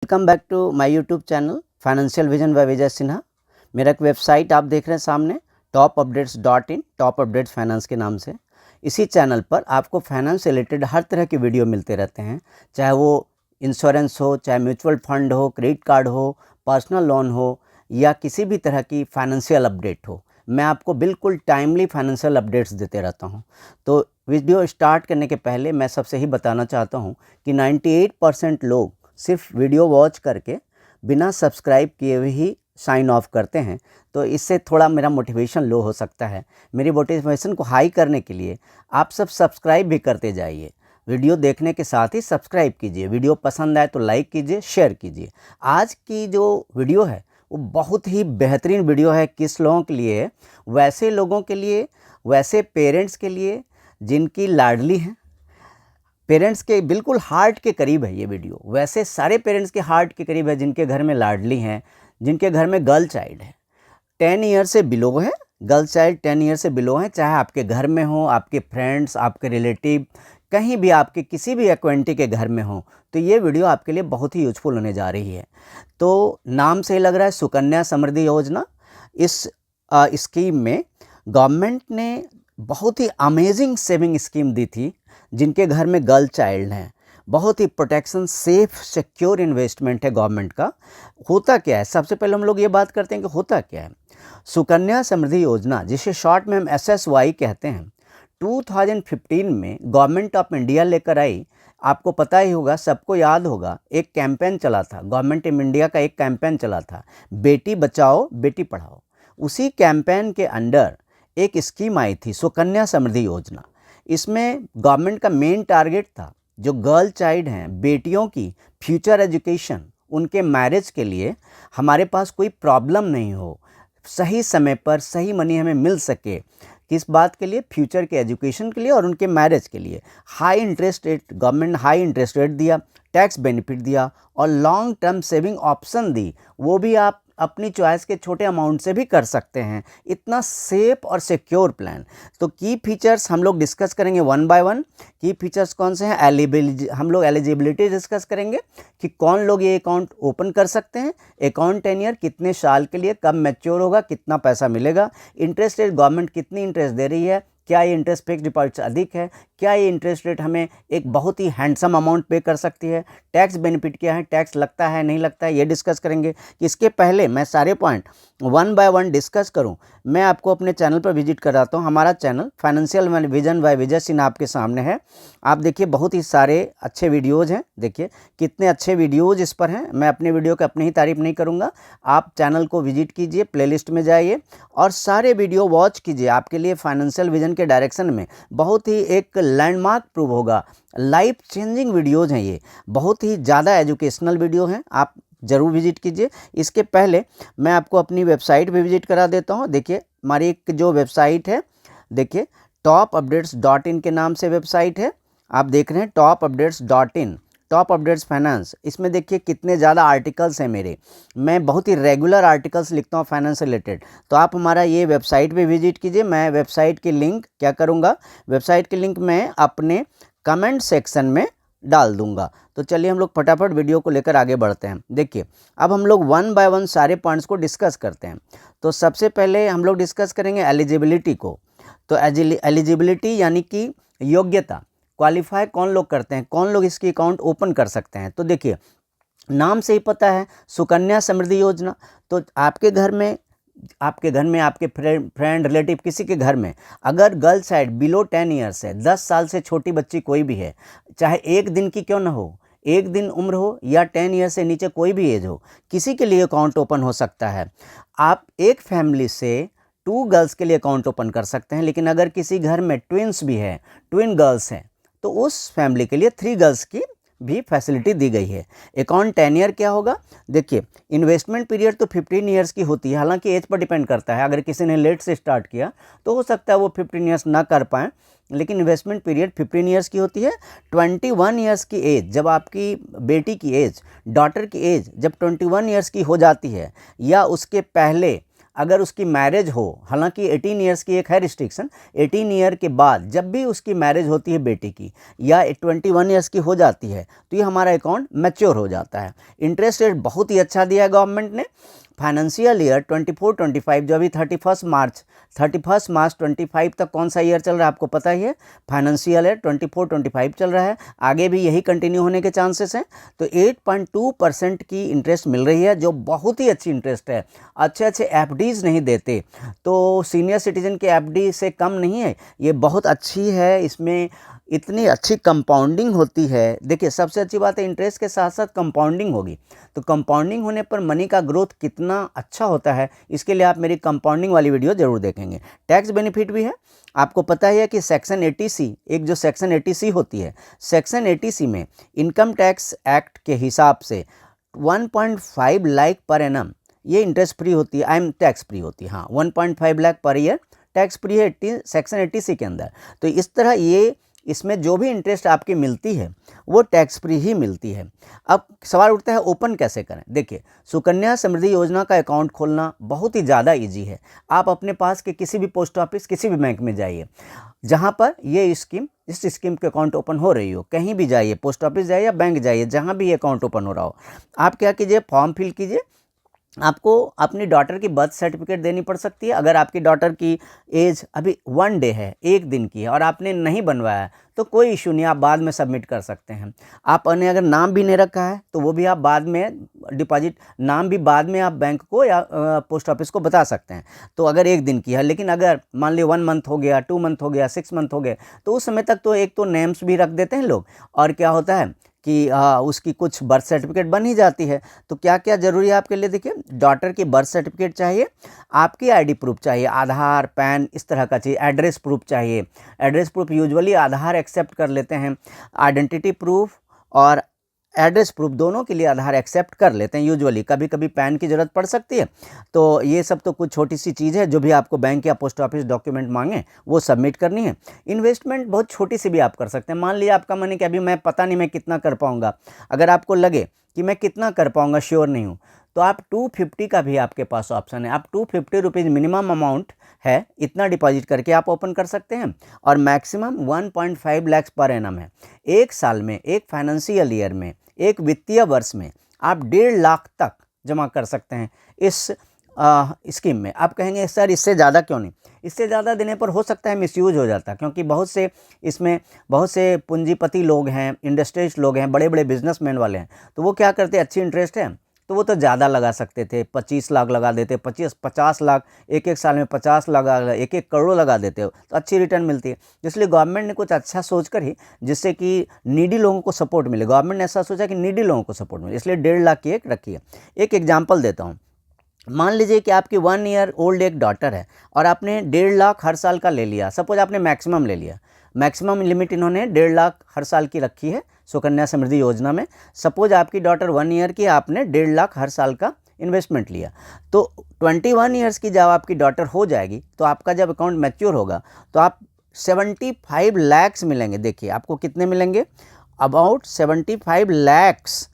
Welcome back to my YouTube channel financial vision by Vijay Sinha. मेरा एक website आप देख रहे हैं सामने topupdates.in, टॉप अपडेट्स फाइनेंस के नाम से। इसी चैनल पर आपको फाइनेंस से रिलेटेड हर तरह के वीडियो मिलते रहते हैं, चाहे वो इंश्योरेंस हो, चाहे म्यूचुअल फंड हो, क्रेडिट कार्ड हो, पर्सनल लोन हो या किसी भी तरह की फाइनेंशियल अपडेट हो। मैं आपको बिल्कुल टाइमली फाइनेंशियल अपडेट्स देते रहता हूं। तो वीडियो स्टार्ट करने के पहले मैं सबसे ही बताना चाहता हूं कि 98% लोग सिर्फ वीडियो वॉच करके बिना सब्सक्राइब किए हुए ही साइन ऑफ करते हैं। तो इससे थोड़ा मेरा मोटिवेशन लो हो सकता है। मेरी मोटिवेशन को हाई करने के लिए आप सब सब्सक्राइब भी करते जाइए। वीडियो देखने के साथ ही सब्सक्राइब कीजिए। वीडियो पसंद आए तो लाइक कीजिए, शेयर कीजिए। आज की जो वीडियो है वो बहुत ही बेहतरीन वीडियो है। किस लोगों के लिए है? वैसे लोगों के लिए, वैसे पेरेंट्स के लिए जिनकी लाडली हैं। पेरेंट्स के बिल्कुल हार्ट के करीब है ये वीडियो। वैसे सारे पेरेंट्स के हार्ट के करीब है जिनके घर में लाडली हैं, जिनके घर में गर्ल चाइल्ड है, 10 ईयर से बिलो है। गर्ल चाइल्ड 10 ईयर से बिलो है, चाहे आपके घर में हो, आपके फ्रेंड्स, आपके रिलेटिव, कहीं भी आपके किसी भी एक्वेंटी के घर में हो, तो ये वीडियो आपके लिए बहुत ही यूजफुल होने जा रही है। तो नाम से ही लग रहा है सुकन्या समृद्धि योजना। इस स्कीम में गवर्नमेंट ने बहुत ही अमेजिंग सेविंग स्कीम दी थी जिनके घर में गर्ल चाइल्ड हैं। बहुत ही प्रोटेक्शन, सेफ, सिक्योर इन्वेस्टमेंट है गवर्नमेंट का। होता क्या है, सबसे पहले हम लोग ये बात करते हैं कि होता क्या है। सुकन्या समृद्धि योजना, जिसे शॉर्ट में हम SSY कहते हैं, 2015 में गवर्नमेंट ऑफ इंडिया लेकर आई। आपको पता ही होगा, सबको याद होगा, एक कैंपेन चला था, गवर्नमेंट ऑफ इंडिया का एक कैंपेन चला था, बेटी बचाओ बेटी पढ़ाओ। उसी कैंपेन के अंडर एक स्कीम आई थी, सुकन्या समृद्धि योजना। इसमें गवर्नमेंट का मेन टारगेट था जो गर्ल चाइल्ड हैं, बेटियों की फ्यूचर एजुकेशन, उनके मैरिज के लिए हमारे पास कोई प्रॉब्लम नहीं हो, सही समय पर सही मनी हमें मिल सके। किस बात के लिए? फ्यूचर के एजुकेशन के लिए और उनके मैरिज के लिए। High interest rate, government high interest rate दिया, टैक्स बेनिफिट दिया और लॉन्ग टर्म सेविंग ऑप्शन दी। वो भी आप अपनी चॉइस के छोटे अमाउंट से भी कर सकते हैं। इतना सेफ और सिक्योर प्लान। तो की फीचर्स हम लोग डिस्कस करेंगे वन बाय वन। की फीचर्स कौन से हैं? हम लोग एलिजिबिलिटी डिस्कस करेंगे कि कौन लोग ये अकाउंट ओपन कर सकते हैं, अकाउंट टेन्योर कितने साल के लिए, कब मैच्योर होगा, कितना पैसा मिलेगा, इंटरेस्ट रेट गवर्नमेंट कितनी इंटरेस्ट दे रही है, क्या ये इंटरेस्ट फिक्स डिपॉजिट अधिक है, क्या ये इंटरेस्ट रेट हमें एक बहुत ही हैंडसम अमाउंट पे कर सकती है, टैक्स बेनिफिट क्या है, टैक्स लगता है नहीं लगता है, ये डिस्कस करेंगे। इसके पहले मैं सारे point one by one discuss करूं, मैं आपको अपने चैनल पर विजिट कराता हूं। हमारा channel financial vision by Vijay Sinha आपके सामने है। आप देखिए, बहुत ही सारे अच्छे वीडियोज़ हैं। देखिए कितने अच्छे वीडियोज़ इस पर हैं। मैं अपने वीडियो की अपनी ही तारीफ नहीं करूँगा। आप चैनल को विजिट कीजिए, प्लेलिस्ट में जाइए और सारे वीडियो वॉच कीजिए। आपके लिए फाइनेंशियल विजन के डायरेक्शन में बहुत ही एक लैंडमार्क प्रूव होगा। लाइफ चेंजिंग वीडियोज़ हैं ये, बहुत ही ज़्यादा एजुकेशनल वीडियो हैं। आप ज़रूर विजिट कीजिए। इसके पहले मैं आपको अपनी वेबसाइट पे विजिट करा देता हूँ। देखिए हमारी एक जो वेबसाइट है, देखिए topupdates.in के नाम से वेबसाइट है। आप देख रहे हैं topupdates.in, टॉप अपडेट्स फाइनेंस। इसमें देखिए कितने ज़्यादा आर्टिकल्स हैं मेरे। मैं बहुत ही रेगुलर आर्टिकल्स लिखता हूँ फाइनेंस से रिलेटेड। तो आप हमारा ये वेबसाइट पे विजिट कीजिए। मैं वेबसाइट की लिंक क्या करूँगा, वेबसाइट की लिंक मैं अपने कमेंट सेक्शन में डाल दूंगा। तो चलिए हम लोग फटाफट वीडियो को लेकर आगे बढ़ते हैं। देखिए अब हम लोग वन बाय वन सारे पॉइंट्स को डिस्कस करते हैं। तो सबसे पहले हम लोग डिस्कस करेंगे एलिजिबिलिटी को। तो एलिजिबिलिटी यानी कि योग्यता, क्वालिफाई कौन लोग करते हैं, कौन लोग इसकी अकाउंट ओपन कर सकते हैं। तो देखिए नाम से ही पता है, सुकन्या समृद्धि योजना। तो आपके घर में, आपके फ्रेंड रिलेटिव किसी के घर में अगर गर्ल चाइल्ड बिलो 10 ईयर्स है, 10 साल से छोटी बच्ची कोई भी है, चाहे एक दिन की क्यों ना हो, एक दिन उम्र हो या 10 ईयर से नीचे कोई भी एज हो, किसी के लिए अकाउंट ओपन हो सकता है। आप एक फैमिली से 2 गर्ल्स के लिए अकाउंट ओपन कर सकते हैं। लेकिन अगर किसी घर में ट्विन्स भी है, ट्विन गर्ल्स हैं, तो उस फैमिली के लिए 3 गर्ल्स की भी फैसिलिटी दी गई है। अकाउंट टेन्योर क्या होगा? देखिए इन्वेस्टमेंट पीरियड तो 15 ईयर्स की होती है। हालांकि एज पर डिपेंड करता है, अगर किसी ने लेट से स्टार्ट किया तो हो सकता है वो 15 ईयर्स ना कर पाएँ, लेकिन इन्वेस्टमेंट पीरियड 15 ईयर्स की होती है। 21 ईयर्स की एज, जब आपकी बेटी की एज, डॉटर की एज जब 21 ईयर्स की हो जाती है या उसके पहले अगर उसकी मैरिज हो, हालांकि 18 ईयर्स की एक है रिस्ट्रिक्शन, 18 ईयर के बाद जब भी उसकी मैरिज होती है बेटी की या 21 ईयर्स की हो जाती है तो ये हमारा अकाउंट मैच्योर हो जाता है। इंटरेस्ट रेट बहुत ही अच्छा दिया है गवर्नमेंट ने। फाइनेंशियल ईयर 24-25 जो अभी 31 मार्च 25 तक कौन सा ईयर चल रहा है आपको पता ही है, फाइनेंशियल ईयर 24-25 चल रहा है, आगे भी यही कंटिन्यू होने के चांसेस हैं। तो 8.2% की इंटरेस्ट मिल रही है जो बहुत ही अच्छी इंटरेस्ट है। अच्छे अच्छे एफडीज नहीं देते, तो सीनियर सिटीजन के एफडी से कम नहीं है, ये बहुत अच्छी है। इसमें इतनी अच्छी कंपाउंडिंग होती है। देखिए सबसे अच्छी बात है इंटरेस्ट के साथ साथ कंपाउंडिंग होगी, तो कंपाउंडिंग होने पर मनी का ग्रोथ कितना अच्छा होता है, इसके लिए आप मेरी कंपाउंडिंग वाली वीडियो जरूर देखेंगे। टैक्स बेनिफिट भी है, आपको पता ही है कि सेक्शन 80C, एक जो सेक्शन 80C होती है, सेक्शन 80C में इनकम टैक्स एक्ट के हिसाब से 1.5 लाख पर एनम ये इंटरेस्ट फ्री होती है, टैक्स फ्री होती है। हाँ, 1.5 lakh per year tax free है सेक्शन 80C के अंदर। तो इस तरह ये इसमें जो भी इंटरेस्ट आपकी मिलती है वो टैक्स फ्री ही मिलती है। अब सवाल उठता है ओपन कैसे करें। देखिए सुकन्या समृद्धि योजना का अकाउंट खोलना बहुत ही ज़्यादा इजी है। आप अपने पास के किसी भी पोस्ट ऑफिस, किसी भी बैंक में जाइए जहाँ पर ये स्कीम, इस स्कीम के अकाउंट ओपन हो रही हो, कहीं भी जाइए, पोस्ट ऑफिस जाइए या बैंक जाइए, जहाँ भी ये अकाउंट ओपन हो रहा हो, आप क्या कीजिए, फॉर्म फिल कीजिए। आपको अपनी डॉटर की बर्थ सर्टिफिकेट देनी पड़ सकती है। अगर आपकी डॉटर की एज अभी 1 डे है, 1 दिन की है और आपने नहीं बनवाया है तो कोई इशू नहीं, आप बाद में सबमिट कर सकते हैं। आपने अगर नाम भी नहीं रखा है तो वो भी आप बाद में डिपॉजिट, नाम भी बाद में आप बैंक को या पोस्ट ऑफिस को बता सकते हैं। तो अगर 1 दिन की है, लेकिन अगर मान लीजिए 1 मंथ हो गया, 2 मंथ हो गया, 6 मंथ हो गए, तो उस समय तक तो एक तो नेम्स भी रख देते हैं लोग, और क्या होता है कि उसकी कुछ बर्थ सर्टिफिकेट बन ही जाती है। तो क्या क्या ज़रूरी है आपके लिए, देखिए डॉटर की बर्थ सर्टिफिकेट चाहिए, आपकी आईडी प्रूफ चाहिए, आधार, पैन, इस तरह का चाहिए, एड्रेस प्रूफ चाहिए। एड्रेस प्रूफ यूजुअली आधार एक्सेप्ट कर लेते हैं, आइडेंटिटी प्रूफ और एड्रेस प्रूफ दोनों के लिए आधार एक्सेप्ट कर लेते हैं यूजुअली। कभी कभी पैन की ज़रूरत पड़ सकती है, तो ये सब तो कुछ छोटी सी चीज़ है, जो भी आपको बैंक या पोस्ट ऑफिस डॉक्यूमेंट मांगे वो सबमिट करनी है। इन्वेस्टमेंट बहुत छोटी सी भी आप कर सकते हैं। मान लीजिए आपका मन है कि अभी मैं पता नहीं मैं कितना कर पाऊँगा, अगर आपको लगे कि मैं कितना कर पाऊँगा श्योर नहीं हूँ, तो आप 250 का भी आपके पास ऑप्शन है। आप 250 रुपीज़ मिनिमम अमाउंट है, इतना डिपॉजिट करके आप ओपन कर सकते हैं, और मैक्सिमम 1.5 लाख पर एनम है। एक साल में, एक फाइनेंशियल ईयर में, एक वित्तीय वर्ष में आप 1.5 लाख तक जमा कर सकते हैं इस स्कीम में। आप कहेंगे सर इससे ज़्यादा क्यों नहीं, इससे ज़्यादा देने पर हो सकता है मिसयूज हो जाता है, क्योंकि बहुत से इसमें बहुत से पूंजीपति लोग हैं, इंडस्ट्रियलिस्ट लोग हैं, बड़े बड़े बिजनेसमैन वाले हैं, तो वो क्या करते हैं, अच्छी इंटरेस्ट है तो वो तो ज़्यादा लगा सकते थे, 25 लाख लगा देते, 50 लाख, एक एक साल में 50 लगा, 1 करोड़ लगा देते हो तो अच्छी रिटर्न मिलती है। इसलिए गवर्नमेंट ने कुछ अच्छा सोच कर ही, जिससे कि नीडी लोगों को सपोर्ट मिले, गवर्नमेंट ने ऐसा सोचा कि नीडी लोगों को सपोर्ट मिले, इसलिए 1.5 लाख की एक रखी है। एक एग्जाम्पल देता हूँ, मान लीजिए कि आपकी 1 ईयर ओल्ड एक डॉटर है और आपने 1.5 लाख हर साल का ले लिया, सपोज आपने मैक्सिमम ले लिया, मैक्सिमम लिमिट इन्होंने 1.5 लाख हर साल की रखी है सुकन्या समृद्धि योजना में। सपोज आपकी डॉटर 1 ईयर की, आपने 1.5 लाख हर साल का इन्वेस्टमेंट लिया, तो 21 ईयर्स की जब आपकी डॉटर हो जाएगी तो आपका जब अकाउंट मैच्योर होगा तो आप 75 लैक्स मिलेंगे। देखिए आपको कितने मिलेंगे, अबाउट 75 लैक्स।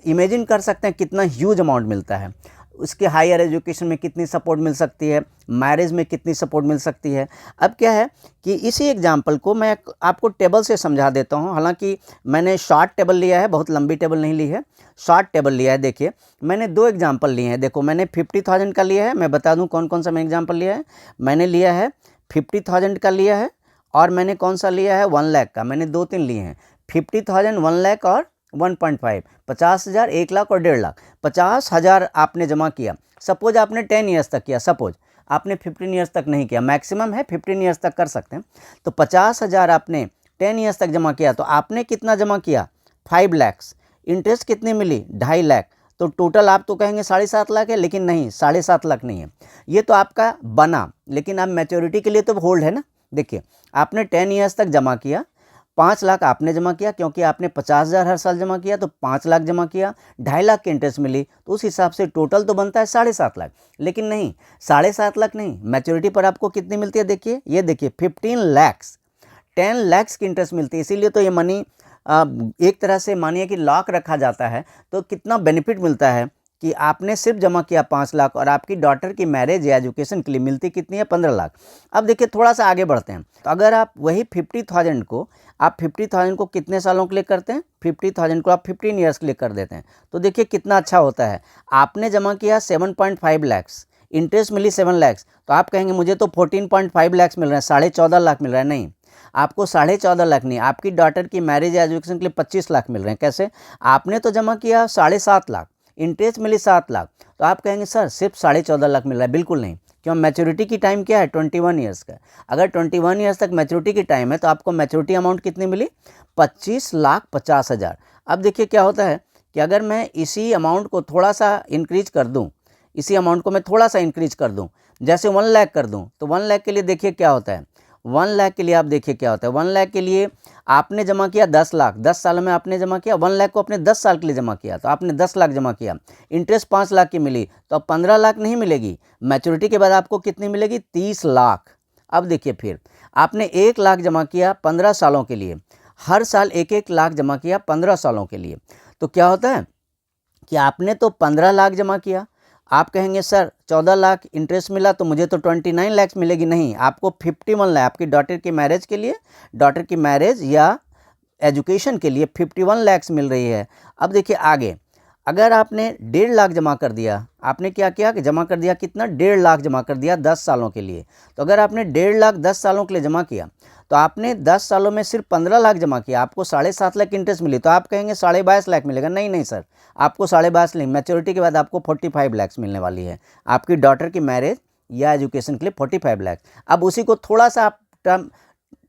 इमेजिन कर सकते हैं कितना ह्यूज अमाउंट मिलता है। उसके हायर एजुकेशन में कितनी सपोर्ट मिल सकती है, मैरिज में कितनी सपोर्ट मिल सकती है। अब क्या है कि इसी एग्जाम्पल को मैं आपको टेबल से समझा देता हूं, हालांकि मैंने शॉर्ट टेबल लिया है, बहुत लंबी टेबल नहीं ली है, शॉर्ट टेबल लिया है। देखिए मैंने 2 एग्जाम्पल लिए हैं, देखो मैंने 50,000 का लिया है, मैं बता दूं कौन कौन सा मैं एग्जाम्पल लिया है। मैंने लिया है 50,000 का लिया है, और मैंने कौन सा लिया है 1 लाख का, मैंने 2-3 लिए हैं, 50,000, 1 लाख और 1.5, 50,000, 1 लाख और 1.5 लाख। 50,000 आपने जमा किया, सपोज आपने 10 ईयर्स तक किया, सपोज आपने 15 ईयर्स तक नहीं किया, मैक्सिमम है 15 ईयर्स तक कर सकते हैं। तो 50,000 आपने 10 ईयर्स तक जमा किया, तो आपने कितना जमा किया, 5 लैक्स। इंटरेस्ट कितनी मिली, 2.5 लाख। तो टोटल आप तो कहेंगे 7.5 लाख है, लेकिन नहीं, 7.5 लाख नहीं है, ये तो आपका बना, लेकिन अब मैच्योरिटी के लिए तो होल्ड है ना। देखिए आपने 10 ईयर्स तक जमा किया, 5 लाख आपने जमा किया, क्योंकि आपने 50,000 हर साल जमा किया तो 5 लाख जमा किया, 2.5 लाख की इंटरेस्ट मिली, तो उस हिसाब से टोटल तो बनता है 7.5 लाख। लेकिन नहीं, 7.5 लाख नहीं, मैच्योरिटी पर आपको कितनी मिलती है, देखिए ये देखिए 15 लैक्स, 10 लैक्स की इंटरेस्ट मिलती है। इसीलिए तो ये मनी एक तरह से मानिए कि लॉक रखा जाता है, तो कितना बेनिफिट मिलता है कि आपने सिर्फ जमा किया 5 लाख और आपकी डॉटर की मैरिज या एजुकेशन के लिए मिलती कितनी है 15 लाख। अब देखिए थोड़ा सा आगे बढ़ते हैं, तो अगर आप वही 50,000 को आप 50,000 को कितने सालों के लिए करते हैं, 50,000 को आप 15 ईयर्स के लिए कर देते हैं, तो देखिए कितना अच्छा होता है। आपने जमा किया 7.5 लाख, इंटरेस्ट मिली 7 लाख, तो आप कहेंगे मुझे तो 14.5 लाख मिल रहा है, 14.5 लाख मिल रहा है। नहीं, आपको 14.5 लाख नहीं, आपकी डॉटर की मैरिज या एजुकेशन के लिए 25 लाख मिल रहे हैं। कैसे? आपने तो जमा किया 7.5 लाख, इंटरेस्ट मिली 7 लाख, तो आप कहेंगे सर सिर्फ 14.5 लाख मिल रहा है। बिल्कुल नहीं, क्यों? मैच्योरिटी की टाइम क्या है? 21 ईयर्स का। अगर 21 ईयर्स तक मैच्योरिटी की टाइम है तो आपको मैच्योरिटी अमाउंट कितनी मिली? 25,50,000। अब देखिए क्या होता है कि अगर मैं इसी अमाउंट को थोड़ा सा इंक्रीज कर दूं, इसी अमाउंट को मैं थोड़ा सा इंक्रीज कर दूं, जैसे 1 लाख कर दूं, तो 1 लाख के लिए देखिए क्या होता है। 1 लाख के लिए आप देखिए क्या होता है। 1 लाख के लिए आपने जमा किया 10 लाख, 10 सालों में आपने जमा किया। 1 लाख को आपने 10 साल के लिए जमा किया, तो आपने 10 लाख जमा किया, इंटरेस्ट 5 लाख की मिली, तो अब 15 लाख नहीं मिलेगी, मैच्योरिटी के बाद आपको कितनी मिलेगी? 30 लाख। अब देखिए फिर आपने 1 लाख जमा किया 15 सालों के लिए, हर साल 1-1 लाख जमा किया 15 सालों के लिए, तो क्या होता है कि आपने तो 15 लाख जमा किया। आप कहेंगे सर 14 लाख इंटरेस्ट मिला तो मुझे तो 29 लाख मिलेगी। नहीं, आपको 51 लाख, आपकी डॉटर की मैरिज के लिए, डॉटर की मैरिज या एजुकेशन के लिए 51 लाख मिल रही है। अब देखिए आगे, अगर आपने 1.5 लाख जमा कर दिया, आपने क्या किया कि जमा कर दिया कितना? 1.5 लाख जमा कर दिया 10 सालों के लिए। तो अगर आपने 1.5 लाख 10 सालों के लिए जमा किया, तो आपने 10 सालों में सिर्फ 15 लाख जमा किया, आपको 7.5 लाख इंटरेस्ट मिली, तो आप कहेंगे 22.5 लाख मिलेगा। नहीं नहीं सर, आपको 22.5 नहीं, मैच्योरिटी के बाद आपको 45 लाख मिलने वाली है, आपकी डॉटर की मैरिज या एजुकेशन के लिए 45 लाख। अब उसी को थोड़ा सा आप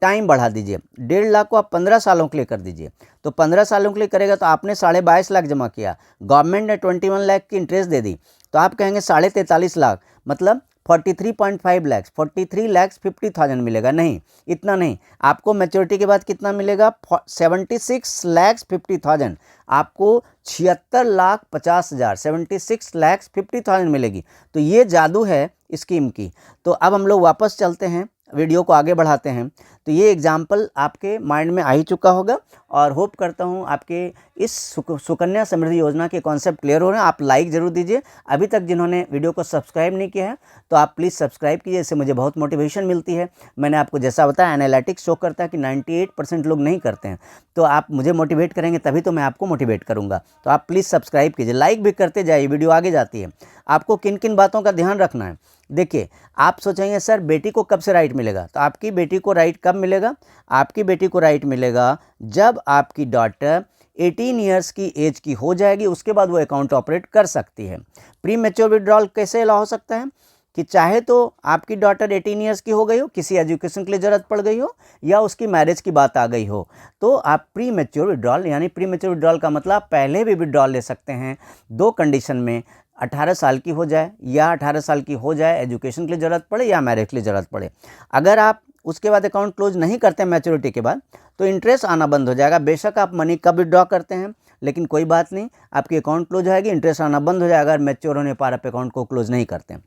टाइम बढ़ा दीजिए, 1.5 लाख को आप 15 सालों के लिए कर दीजिए, तो 15 सालों के लिए करेगा तो आपने 22.5 लाख जमा किया, गवर्नमेंट ने 21 लाख की इंटरेस्ट दे दी, तो आप कहेंगे 43.5 लाख, मतलब 43.5 लाख, 43 लाख 50,000 मिलेगा। नहीं, इतना नहीं, आपको मैच्योरिटी के बाद कितना मिलेगा? 76 लाख 50,000, आपको 76,50,000, 76 लाख 50,000 मिलेगी। तो ये जादू है स्कीम की। तो अब हम लोग वापस चलते हैं, वीडियो को आगे बढ़ाते हैं। तो ये एग्जाम्पल आपके माइंड में आ ही चुका होगा और होप करता हूँ आपके इस सुकन्या समृद्धि योजना के कॉन्सेप्ट क्लियर हो रहे हैं। आप लाइक ज़रूर दीजिए। अभी तक जिन्होंने वीडियो को सब्सक्राइब नहीं किया है तो आप प्लीज़ सब्सक्राइब कीजिए, इससे मुझे बहुत मोटिवेशन मिलती है। मैंने आपको जैसा बताया, एनालिटिक्स शो करता है कि 98% लोग नहीं करते हैं, तो आप मुझे मोटिवेट करेंगे तभी तो मैं आपको मोटिवेट करूँगा। तो आप प्लीज़ सब्सक्राइब कीजिए, लाइक भी करते जाइए, वीडियो आगे जाती है। आपको किन किन बातों का ध्यान रखना है? देखिए, आप सोचेंगे सर बेटी को कब से राइट मिलेगा, तो आपकी बेटी को राइट कब मिलेगा? आपकी बेटी को राइट मिलेगा जब आपकी डॉटर 18 ईयर्स की एज की हो जाएगी, उसके बाद वो अकाउंट ऑपरेट कर सकती है। प्री मैच्योर विड्रॉल कैसे अलाउ हो सकता है कि चाहे तो आपकी डॉटर 18 ईयर्स की हो गई हो, किसी एजुकेशन के लिए ज़रूरत पड़ गई हो या उसकी मैरिज की बात आ गई हो, तो आप प्री मैच्योर विड्रॉल, यानी प्री मैच्योर विड्रॉल का मतलब पहले भी विड्रॉल ले सकते हैं। 2 कंडीशन में, 18 साल की हो जाए या 18 साल की हो जाए, एजुकेशन के लिए ज़रूरत पड़े या मैरिज के लिए ज़रूरत पड़े। अगर आप उसके बाद अकाउंट क्लोज नहीं करते मैच्योरिटी के बाद, तो इंटरेस्ट आना बंद हो जाएगा। बेशक आप मनी कब विड्रॉ करते हैं, लेकिन कोई बात नहीं, आपकी अकाउंट क्लोज हो जाएगी, इंटरेस्ट आना बंद हो जाएगा अगर मैच्योर होने पर आप अकाउंट को क्लोज नहीं करते।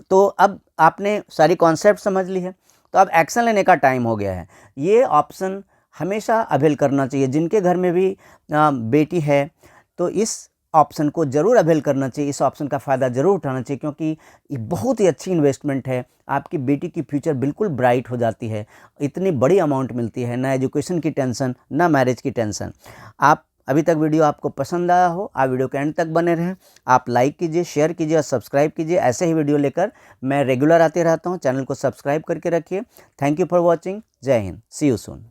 तो अब आपने सारी कॉन्सेप्ट समझ ली है, तो अब एक्शन लेने का टाइम हो गया है। ये ऑप्शन हमेशा अवेल करना चाहिए। जिनके घर में भी बेटी है तो इस ऑप्शन को ज़रूर अवेल करना चाहिए, इस ऑप्शन का फ़ायदा ज़रूर उठाना चाहिए, क्योंकि ये बहुत ही अच्छी इन्वेस्टमेंट है। आपकी बेटी की फ्यूचर बिल्कुल ब्राइट हो जाती है, इतनी बड़ी अमाउंट मिलती है, ना एजुकेशन की टेंशन, ना मैरिज की टेंशन। आप अभी तक वीडियो आपको पसंद आया हो, आप वीडियो के एंड तक बने रहें। आप लाइक कीजिए, शेयर कीजिए और सब्सक्राइब कीजिए। ऐसे ही वीडियो लेकर मैं रेगुलर आते रहता हूँ। चैनल को सब्सक्राइब करके रखिए। Thank you for watching. जय हिंद। सी यू सून।